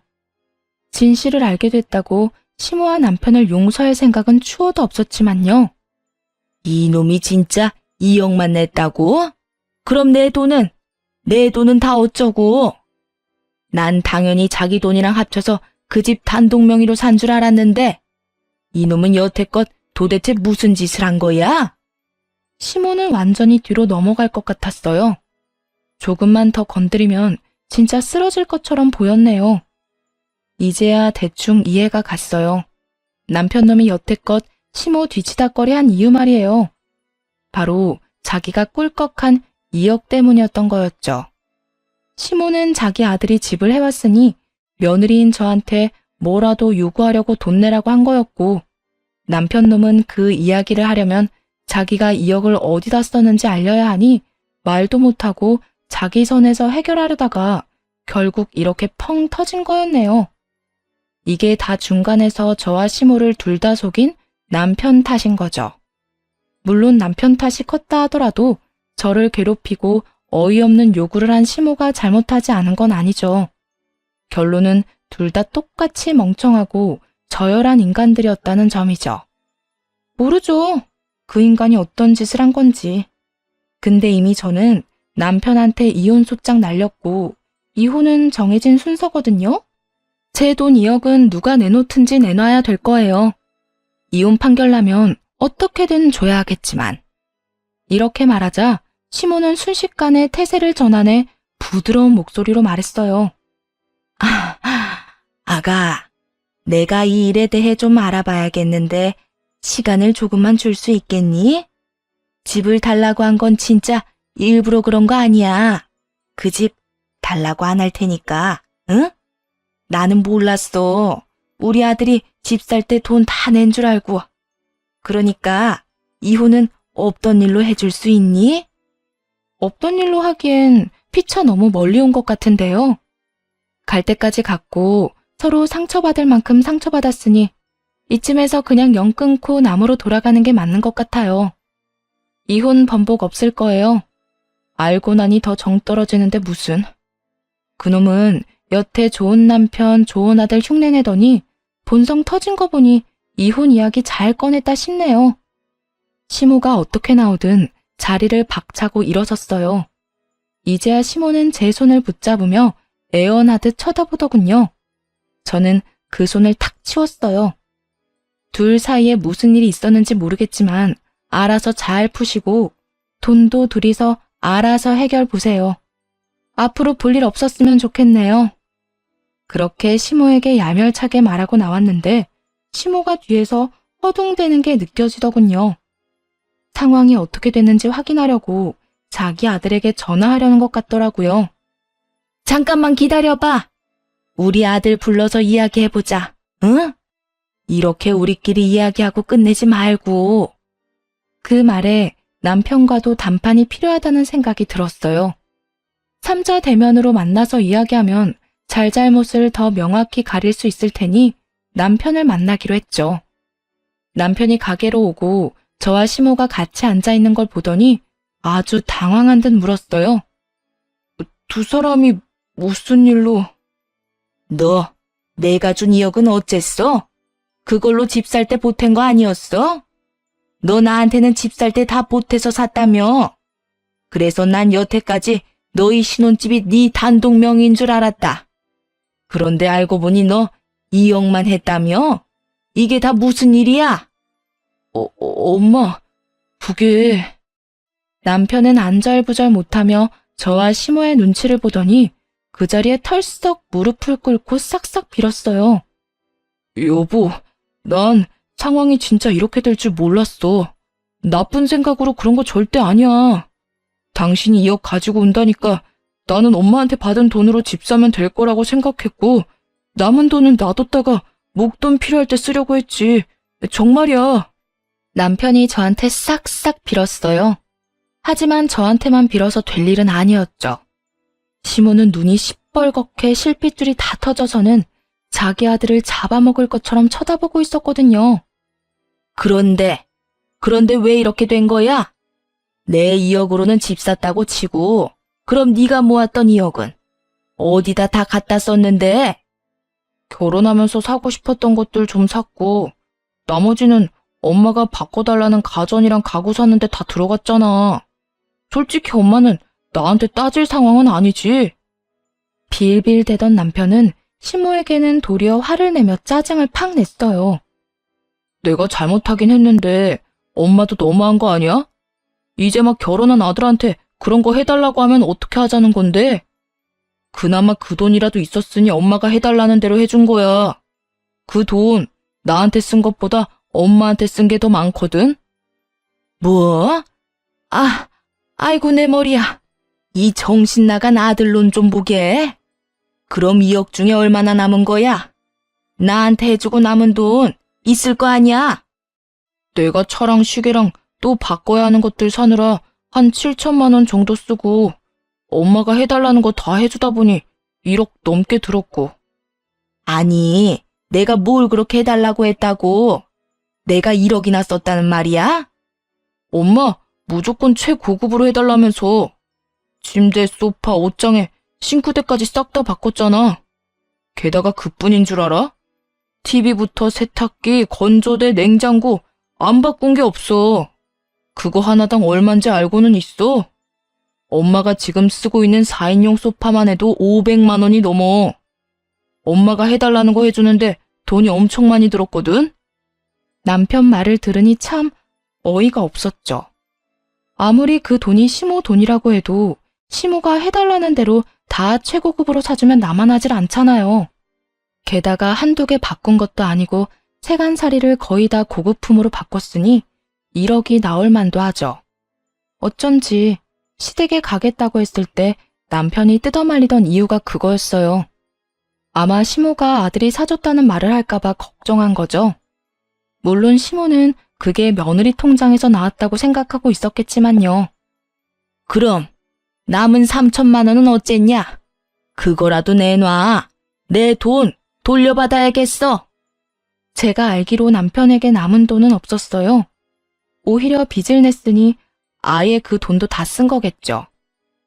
진실을 알게 됐다고 시모와 남편을 용서할 생각은 추호도 없었지만요. 이놈이 진짜 2억만 냈다고? 그럼 내 돈은 다 어쩌고? 난 당연히 자기 돈이랑 합쳐서 그 집 단독 명의로 산 줄 알았는데 이놈은 여태껏 도대체 무슨 짓을 한 거야? 시모는 완전히 뒤로 넘어갈 것 같았어요. 조금만 더 건드리면 진짜 쓰러질 것처럼 보였네요. 이제야 대충 이해가 갔어요. 남편 놈이 여태껏 시모 뒤치다꺼리 한 이유 말이에요. 바로 자기가 꿀꺽한 2억 때문이었던 거였죠. 시모는 자기 아들이 집을 해왔으니 며느리인 저한테 뭐라도 요구하려고 돈 내라고 한 거였고, 남편 놈은 그 이야기를 하려면 자기가 2억을 어디다 썼는지 알려야 하니 말도 못하고 자기 선에서 해결하려다가 결국 이렇게 펑 터진 거였네요. 이게 다 중간에서 저와 시모를 둘 다 속인 남편 탓인 거죠. 물론 남편 탓이 컸다 하더라도 저를 괴롭히고 어이없는 요구를 한 시모가 잘못하지 않은 건 아니죠. 결론은 둘 다 똑같이 멍청하고 저열한 인간들이었다는 점이죠. 모르죠. 그 인간이 어떤 짓을 한 건지. 근데 이미 저는 남편한테 이혼 소장 날렸고 이혼은 정해진 순서거든요. 제 돈 2억은 누가 내놓든지 내놔야 될 거예요. 이혼 판결 나면 어떻게든 줘야 하겠지만. 이렇게 말하자 시모는 순식간에 태세를 전환해 부드러운 목소리로 말했어요. 아가, 내가 이 일에 대해 좀 알아봐야겠는데 시간을 조금만 줄 수 있겠니? 집을 달라고 한 건 진짜 일부러 그런 거 아니야. 그 집 달라고 안 할 테니까, 응? 나는 몰랐어. 우리 아들이 집 살 때 돈 다 낸 줄 알고. 그러니까 이혼은 없던 일로 해줄 수 있니? 없던 일로 하기엔 피차 너무 멀리 온 것 같은데요. 갈 때까지 갔고 서로 상처받을 만큼 상처받았으니 이쯤에서 그냥 영 끊고 남으로 돌아가는 게 맞는 것 같아요. 이혼 번복 없을 거예요. 알고 나니 더 정 떨어지는데 무슨. 그놈은 여태 좋은 남편, 좋은 아들 흉내내더니 본성 터진 거 보니 이혼 이야기 잘 꺼냈다 싶네요. 시모가 어떻게 나오든 자리를 박차고 일어섰어요. 이제야 시모는 제 손을 붙잡으며 애원하듯 쳐다보더군요. 저는 그 손을 탁 치웠어요. 둘 사이에 무슨 일이 있었는지 모르겠지만 알아서 잘 푸시고 돈도 둘이서 알아서 해결 보세요. 앞으로 볼 일 없었으면 좋겠네요. 그렇게 시모에게 야멸차게 말하고 나왔는데 시모가 뒤에서 허둥대는 게 느껴지더군요. 상황이 어떻게 됐는지 확인하려고 자기 아들에게 전화하려는 것 같더라고요. 잠깐만 기다려봐. 우리 아들 불러서 이야기해보자. 응? 이렇게 우리끼리 이야기하고 끝내지 말고. 그 말에 남편과도 담판이 필요하다는 생각이 들었어요. 삼자 대면으로 만나서 이야기하면 잘잘못을 더 명확히 가릴 수 있을 테니 남편을 만나기로 했죠. 남편이 가게로 오고 저와 시모가 같이 앉아있는 걸 보더니 아주 당황한 듯 물었어요. 두 사람이 무슨 일로? 너, 내가 준 2억은 어쨌어? 그걸로 집 살 때 보탠 거 아니었어? 너 나한테는 집 살 때 다 보태서 샀다며. 그래서 난 여태까지 너희 신혼집이 네 단독 명의인 줄 알았다. 그런데 알고 보니 너 2억만 했다며? 이게 다 무슨 일이야? 엄마, 그게... 남편은 안절부절 못하며 저와 시모의 눈치를 보더니 그 자리에 털썩 무릎을 꿇고 싹싹 빌었어요. 여보, 난 상황이 진짜 이렇게 될 줄 몰랐어. 나쁜 생각으로 그런 거 절대 아니야. 당신이 2억 가지고 온다니까 나는 엄마한테 받은 돈으로 집 사면 될 거라고 생각했고 남은 돈은 놔뒀다가 목돈 필요할 때 쓰려고 했지. 정말이야. 남편이 저한테 싹싹 빌었어요. 하지만 저한테만 빌어서 될 일은 아니었죠. 시모는 눈이 시뻘겋게 실핏줄이 다 터져서는 자기 아들을 잡아먹을 것처럼 쳐다보고 있었거든요. 그런데 왜 이렇게 된 거야? 내 2억으로는 집 샀다고 치고 그럼 네가 모았던 2억은 어디다 다 갖다 썼는데? 결혼하면서 사고 싶었던 것들 좀 샀고 나머지는 엄마가 바꿔달라는 가전이랑 가구 샀는데 다 들어갔잖아. 솔직히 엄마는 나한테 따질 상황은 아니지. 빌빌대던 남편은 시모에게는 도리어 화를 내며 짜증을 팍 냈어요. 내가 잘못하긴 했는데 엄마도 너무한 거 아니야? 이제 막 결혼한 아들한테 그런 거 해달라고 하면 어떻게 하자는 건데? 그나마 그 돈이라도 있었으니 엄마가 해달라는 대로 해준 거야. 그 돈 나한테 쓴 것보다 엄마한테 쓴 게 더 많거든? 뭐? 아이고 내 머리야. 이 정신 나간 아들론 좀 보게. 그럼 2억 중에 얼마나 남은 거야? 나한테 해주고 남은 돈 있을 거 아니야? 내가 차랑 시계랑 또 바꿔야 하는 것들 사느라 한 7천만 원 정도 쓰고 엄마가 해달라는 거 다 해주다 보니 1억 넘게 들었고. 아니, 내가 뭘 그렇게 해달라고 했다고? 내가 1억이나 썼다는 말이야? 엄마, 무조건 최고급으로 해달라면서. 침대, 소파, 옷장에 싱크대까지 싹 다 바꿨잖아. 게다가 그뿐인 줄 알아? TV부터 세탁기, 건조대, 냉장고 안 바꾼 게 없어. 그거 하나당 얼만지 알고는 있어? 엄마가 지금 쓰고 있는 4인용 소파만 해도 500만 원이 넘어. 엄마가 해달라는 거 해주는데 돈이 엄청 많이 들었거든? 남편 말을 들으니 참 어이가 없었죠. 아무리 그 돈이 시모 돈이라고 해도 시모가 해달라는 대로 다 최고급으로 사주면 나만 하질 않잖아요. 게다가 한두 개 바꾼 것도 아니고 세간살이를 거의 다 고급품으로 바꿨으니 1억이 나올 만도 하죠. 어쩐지 시댁에 가겠다고 했을 때 남편이 뜯어말리던 이유가 그거였어요. 아마 시모가 아들이 사줬다는 말을 할까봐 걱정한 거죠. 물론 시모는 그게 며느리 통장에서 나왔다고 생각하고 있었겠지만요. 그럼 남은 3천만 원은 어쨌냐? 그거라도 내놔. 내 돈 돌려받아야겠어. 제가 알기로 남편에게 남은 돈은 없었어요. 오히려 빚을 냈으니 아예 그 돈도 다 쓴 거겠죠.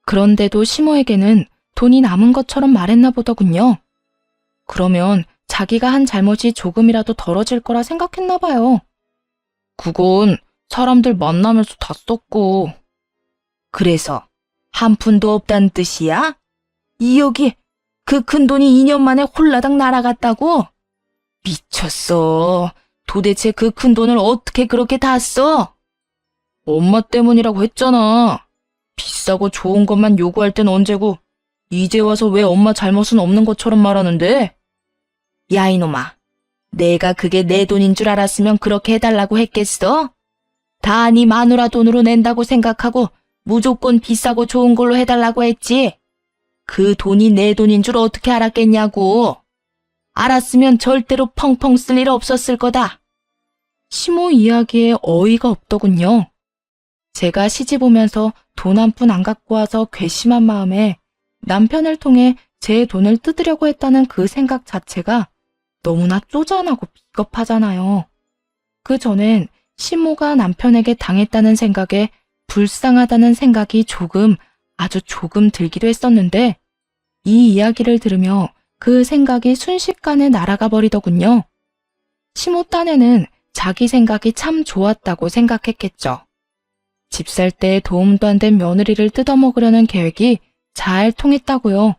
그런데도 시모에게는 돈이 남은 것처럼 말했나 보더군요. 그러면 자기가 한 잘못이 조금이라도 덜어질 거라 생각했나 봐요. 그건 사람들 만나면서 다 썼고. 그래서 한 푼도 없다는 뜻이야? 2억이 그 큰 돈이 2년 만에 홀라당 날아갔다고? 미쳤어. 도대체 그 큰 돈을 어떻게 그렇게 다 써? 엄마 때문이라고 했잖아. 비싸고 좋은 것만 요구할 땐 언제고 이제 와서 왜 엄마 잘못은 없는 것처럼 말하는데? 야 이놈아, 내가 그게 내 돈인 줄 알았으면 그렇게 해달라고 했겠어? 다 네 마누라 돈으로 낸다고 생각하고 무조건 비싸고 좋은 걸로 해달라고 했지. 그 돈이 내 돈인 줄 어떻게 알았겠냐고. 알았으면 절대로 펑펑 쓸 일 없었을 거다. 시모 이야기에 어이가 없더군요. 제가 시집 오면서 돈 한 푼 안 갖고 와서 괘씸한 마음에 남편을 통해 제 돈을 뜯으려고 했다는 그 생각 자체가 너무나 쪼잔하고 비겁하잖아요. 그 전엔 시모가 남편에게 당했다는 생각에 불쌍하다는 생각이 아주 조금 들기도 했었는데 이 이야기를 들으며 그 생각이 순식간에 날아가 버리더군요. 시모 딴에는 자기 생각이 참 좋았다고 생각했겠죠. 집 살 때 도움도 안 된 며느리를 뜯어먹으려는 계획이 잘 통했다고요.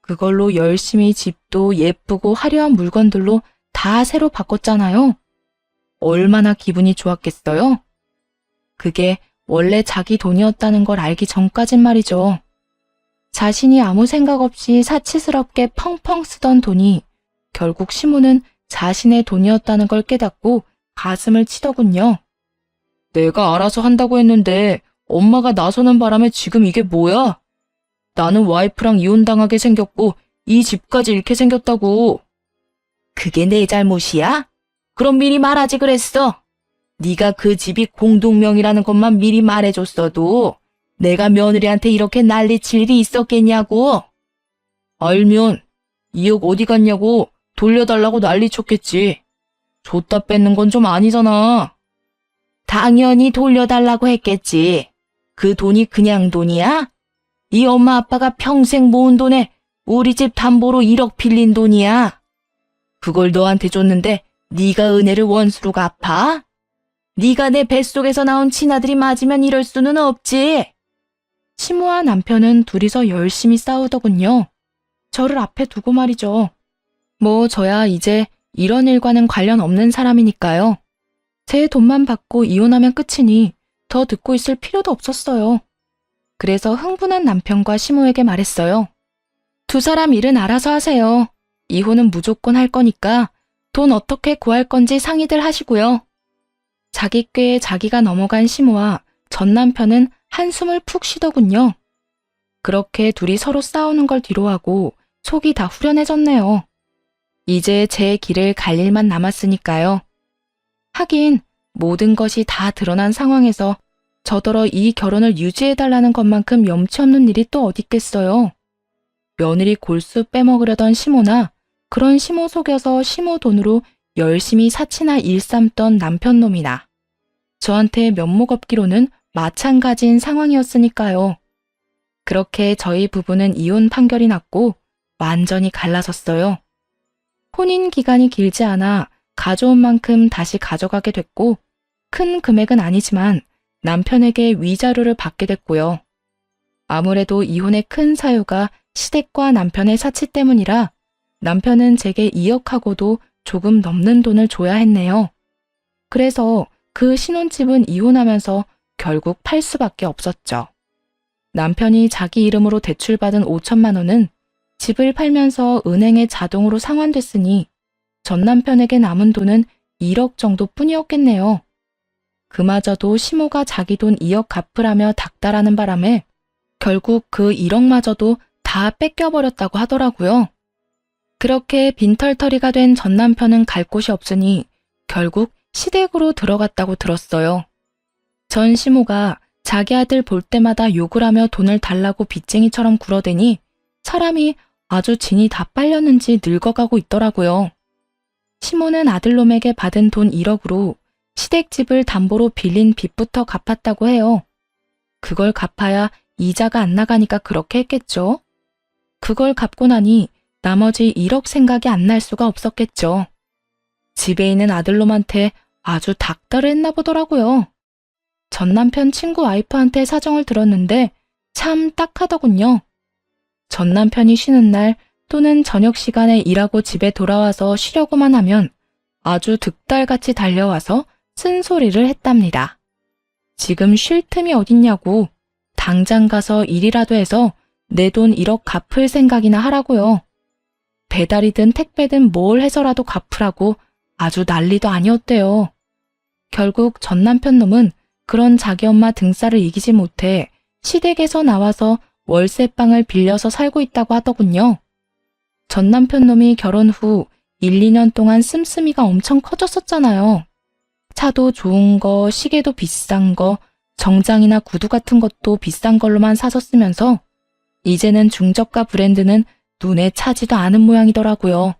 그걸로 열심히 집도 예쁘고 화려한 물건들로 다 새로 바꿨잖아요. 얼마나 기분이 좋았겠어요? 그게 원래 자기 돈이었다는 걸 알기 전까진 말이죠. 자신이 아무 생각 없이 사치스럽게 펑펑 쓰던 돈이 결국 시모는 자신의 돈이었다는 걸 깨닫고 가슴을 치더군요. 내가 알아서 한다고 했는데 엄마가 나서는 바람에 지금 이게 뭐야? 나는 와이프랑 이혼당하게 생겼고 이 집까지 잃게 생겼다고. 그게 내 잘못이야? 그럼 미리 말하지 그랬어. 네가 그 집이 공동명의라는 것만 미리 말해줬어도 내가 며느리한테 이렇게 난리칠 일이 있었겠냐고. 알면 2억 어디 갔냐고 돌려달라고 난리쳤겠지. 줬다 뺏는 건 좀 아니잖아. 당연히 돌려달라고 했겠지. 그 돈이 그냥 돈이야? 이 엄마 아빠가 평생 모은 돈에 우리 집 담보로 1억 빌린 돈이야. 그걸 너한테 줬는데 네가 은혜를 원수로 갚아? 네가 내 뱃속에서 나온 친아들이 맞으면 이럴 수는 없지. 시모와 남편은 둘이서 열심히 싸우더군요. 저를 앞에 두고 말이죠. 뭐 저야 이제 이런 일과는 관련 없는 사람이니까요. 제 돈만 받고 이혼하면 끝이니 더 듣고 있을 필요도 없었어요. 그래서 흥분한 남편과 시모에게 말했어요. 두 사람 일은 알아서 하세요. 이혼은 무조건 할 거니까 돈 어떻게 구할 건지 상의들 하시고요. 자기 꾀에 자기가 넘어간 시모와 전 남편은 한숨을 푹 쉬더군요. 그렇게 둘이 서로 싸우는 걸 뒤로하고 속이 다 후련해졌네요. 이제 제 길을 갈 일만 남았으니까요. 하긴 모든 것이 다 드러난 상황에서 저더러 이 결혼을 유지해달라는 것만큼 염치 없는 일이 또 어딨겠어요. 며느리 골수 빼먹으려던 시모나 그런 시모 속여서 시모 돈으로 열심히 사치나 일삼던 남편 놈이나 저한테 면목 없기로는 마찬가지인 상황이었으니까요. 그렇게 저희 부부는 이혼 판결이 났고 완전히 갈라섰어요. 혼인 기간이 길지 않아 가져온 만큼 다시 가져가게 됐고 큰 금액은 아니지만 남편에게 위자료를 받게 됐고요. 아무래도 이혼의 큰 사유가 시댁과 남편의 사치 때문이라 남편은 제게 2억하고도 조금 넘는 돈을 줘야 했네요. 그래서 그 신혼집은 이혼하면서 결국 팔 수밖에 없었죠. 남편이 자기 이름으로 대출받은 5천만 원은 집을 팔면서 은행에 자동으로 상환됐으니 전 남편에게 남은 돈은 1억 정도뿐이었겠네요. 그마저도 시모가 자기 돈 2억 갚으라며 닥달하는 바람에 결국 그 1억마저도 다 뺏겨버렸다고 하더라고요. 그렇게 빈털터리가 된 전 남편은 갈 곳이 없으니 결국 시댁으로 들어갔다고 들었어요. 전 시모가 자기 아들 볼 때마다 욕을 하며 돈을 달라고 빚쟁이처럼 굴어대니 사람이 아주 진이 다 빨렸는지 늙어가고 있더라고요. 시모는 아들놈에게 받은 돈 1억으로 시댁집을 담보로 빌린 빚부터 갚았다고 해요. 그걸 갚아야 이자가 안 나가니까 그렇게 했겠죠. 그걸 갚고 나니 나머지 1억 생각이 안 날 수가 없었겠죠. 집에 있는 아들놈한테 아주 닥달을 했나 보더라고요. 전 남편 친구 와이프한테 사정을 들었는데 참 딱하더군요. 전 남편이 쉬는 날 또는 저녁 시간에 일하고 집에 돌아와서 쉬려고만 하면 아주 득달같이 달려와서 쓴소리를 했답니다. 지금 쉴 틈이 어딨냐고 당장 가서 일이라도 해서 내 돈 1억 갚을 생각이나 하라고요. 배달이든 택배든 뭘 해서라도 갚으라고 아주 난리도 아니었대요. 결국 전 남편 놈은 그런 자기 엄마 등살을 이기지 못해 시댁에서 나와서 월세방을 빌려서 살고 있다고 하더군요. 전 남편 놈이 결혼 후 1, 2년 동안 씀씀이가 엄청 커졌었잖아요. 차도 좋은 거, 시계도 비싼 거, 정장이나 구두 같은 것도 비싼 걸로만 사서 쓰면서 이제는 중저가 브랜드는 눈에 차지도 않은 모양이더라고요.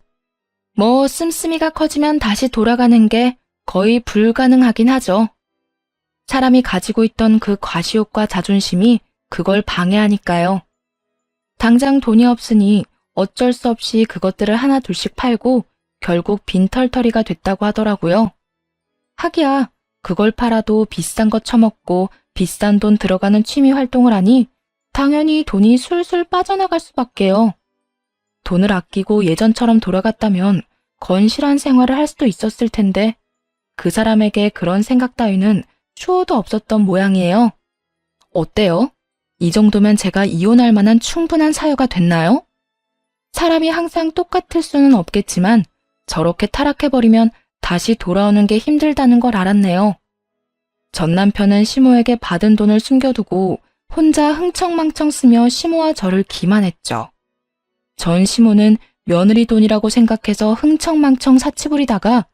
뭐 씀씀이가 커지면 다시 돌아가는 게 거의 불가능하긴 하죠. 사람이 가지고 있던 그 과시욕과 자존심이 그걸 방해하니까요. 당장 돈이 없으니 어쩔 수 없이 그것들을 하나 둘씩 팔고 결국 빈털터리가 됐다고 하더라고요. 하기야 그걸 팔아도 비싼 거 처먹고 비싼 돈 들어가는 취미 활동을 하니 당연히 돈이 술술 빠져나갈 수밖에요. 돈을 아끼고 예전처럼 돌아갔다면 건실한 생활을 할 수도 있었을 텐데 그 사람에게 그런 생각 따위는 추호도 없었던 모양이에요. 어때요? 이 정도면 제가 이혼할 만한 충분한 사유가 됐나요? 사람이 항상 똑같을 수는 없겠지만 저렇게 타락해버리면 다시 돌아오는 게 힘들다는 걸 알았네요. 전 남편은 시모에게 받은 돈을 숨겨두고 혼자 흥청망청 쓰며 시모와 저를 기만했죠. 전 시모는 며느리 돈이라고 생각해서 흥청망청 사치 부리다가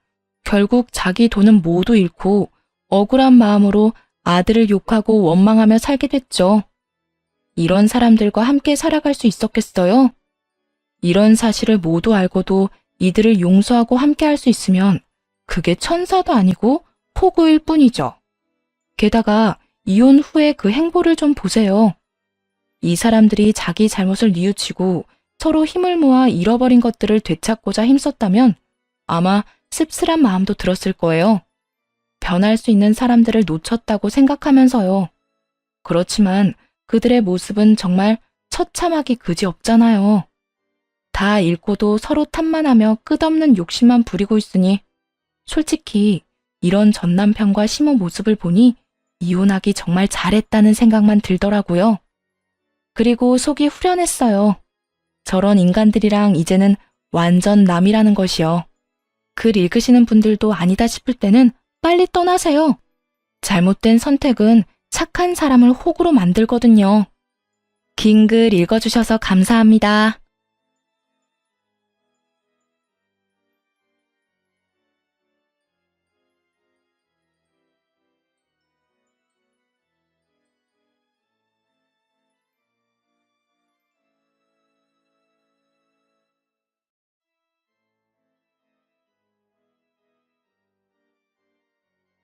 결국 자기 돈은 모두 잃고 억울한 마음으로 아들을 욕하고 원망하며 살게 됐죠. 이런 사람들과 함께 살아갈 수 있었겠어요? 이런 사실을 모두 알고도 이들을 용서하고 함께 할 수 있으면 그게 천사도 아니고 폭우일 뿐이죠. 게다가 이혼 후에 그 행보를 좀 보세요. 이 사람들이 자기 잘못을 뉘우치고 서로 힘을 모아 잃어버린 것들을 되찾고자 힘썼다면 아마 씁쓸한 마음도 들었을 거예요. 변할 수 있는 사람들을 놓쳤다고 생각하면서요. 그렇지만 그들의 모습은 정말 처참하기 그지없잖아요. 다 잃고도 서로 탓만하며 끝없는 욕심만 부리고 있으니 솔직히 이런 전 남편과 시모 모습을 보니 이혼하기 정말 잘했다는 생각만 들더라고요. 그리고 속이 후련했어요. 저런 인간들이랑 이제는 완전 남이라는 것이요. 글 읽으시는 분들도 아니다 싶을 때는 빨리 떠나세요. 잘못된 선택은 착한 사람을 호구로 만들거든요. 긴 글 읽어주셔서 감사합니다.